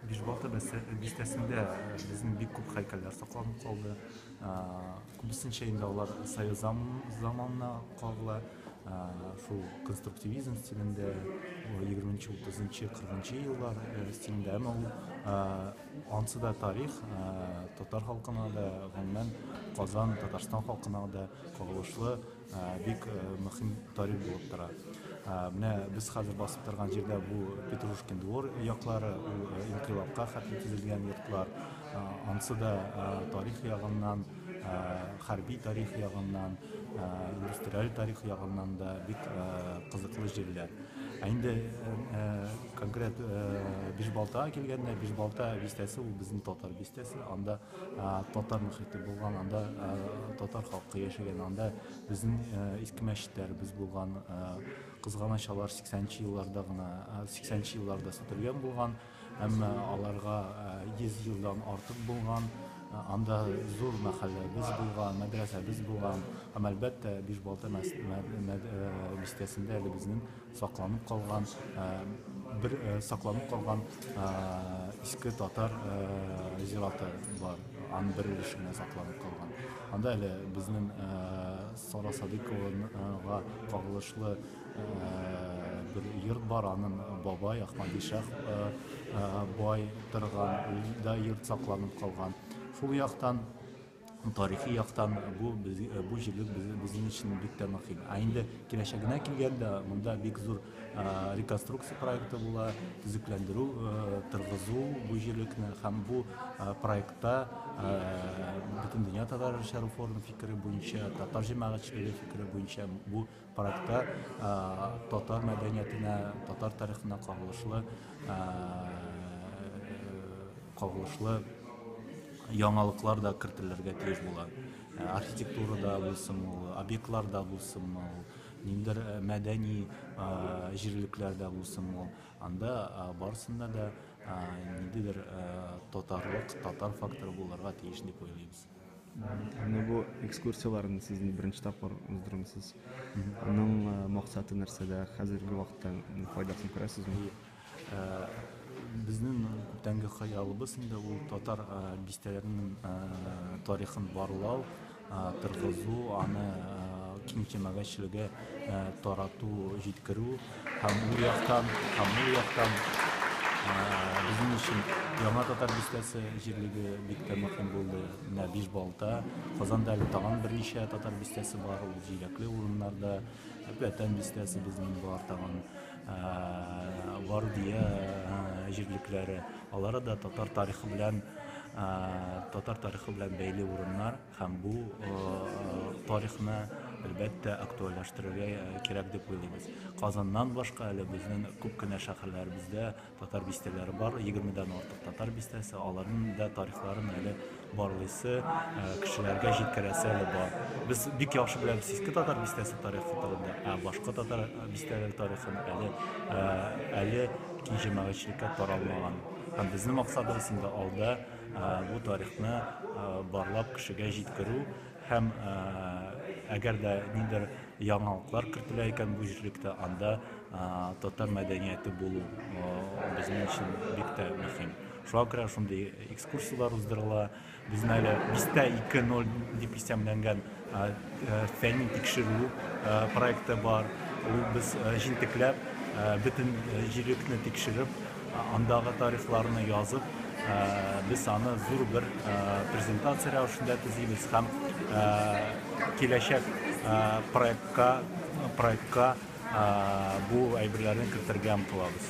Бишбалта бистәсендә безнең бик күп һәйкәлләр сакланып калды. Күбесенчә инде алар Союз заманына кагыла. Шул конструктивизм стилендә 20-30-40 еллар стилендә, әмма ул ансы да тарих татар халкына да, гомумән Казан, Татарстан халкына да кагылышлы бик мөһим тарих булып тора. Менә без хәзер басып торган җирдә бу Петрушкин двор яклары, ул инкыйлабка хәтле төзелгән йортлар, ансы да тарих ягыннан, хәрби тарих ягыннан, индустриаль тарих ягыннан да бик кызыклы җирләр. Инде конкрет Бишбалтага килгәндә, Бишбалта бистәсе ул безнең татар бистәсе. Анда татар мөхите булган, анда татар халкы яшәгән, анда безнең иске мәчетләребез булган. Кызганыч, алар 80-нче елларда гына, 80-нче елларда сүтелгән булган, әмма аларга 100 елдан артык булган. Анда зур мәхәлләбез булган, мәдрәсәбез булган. Әлбәттә, Бишбалта бистәсендә әле безнең сакланып калган иске татар зираты бар. Аның бер өлеше генә сакланып калган. Анда әле безнең Сара Садыйковага кагылышлы бер йорт бар, аның бабай Ахмадишах бай торган, ул да йорт сакланып калган. Шул яктан, тарихи яктан бу җирлек безнең өчен бик тә мөһим. Инде киләчәгенә килгәндә, монда бик зур реконструкция проекты була, төзекләндерү, торгызу бу җирлекне, һәм бу проектта бөтен дөнья татар эшләре форумы фикере буенча, татар җәмәгатьчелеге фикере буенча бу проектта татар мәдәниятенә, татар тарихына кагылышлы яңалыклар да кертелергә тиеш була. Архитектурада булсын, объектларда булсын, ниндидер мәдәни җирлекләрдә булсын, анда барысында да ниндидер татарлык, татар факторы булырга тиеш дип уйлыйбыз. Бу экскурсияларны сез беренче тапкыр уздырмысыз. Аның максаты нәрсәдә? Хәзерге вакытта файдасын күрәсезме? Безнең күптәнге хыялыбыз инде ул татар бистәләренең тарихын барлау, торгызу, аны киң җәмәгатьчелегкә тарату, җиткерү, һәм ул яктан безнең өчен яңа татар бистәсе җирлеге бик тә мөһим булды. Менә Бишбалта, Казанда әле тагын берничә татар бистәсе бар, ул җиләкле урыннарда. Вәтән бистәсе безнең бар тагын. Вардия җирлекләре, алары да татар тарихы белән бәйле урыннар, һәм бу тарихны әлбәттә актуальләштерергә кирәк дип уйлыйбыз. Казаннан башка әле безнең күп кенә шәһәрләребездә татар бистәләре бар, 20-дән артык татар бистәсе, аларның да тарихларын әле барлыйсы, кешеләргә җиткерәсе әле бар. Без бик яхшы беләбез иске татар бистәсе тарихы турында, башка татар бистәләре тарихын әле киң җәмәгатьчелеккә таралмаган. Һәм безнең максатыбыз инде алда бу тарихны барлап кешегә җиткерү, һәм әгәр дә ниндидер яңалыклар кертелә икән бу җирлектә, анда татар мәдәнияте булу безнең өчен бик тә мөһим. Шуңа күрә шундый экскурсиялар уздырыла. Безнең әле бистә 2.0 дип исәпләнгән фәнни тикшерү проекты бар. Ул без җентекләп, бөтен җирлекне тикшереп, андагы тарихларны язып, без аны зур бер презентация рәвешендә төзибез, һәм киләчәк проектка бу әйберләрне кертергә омтылабыз.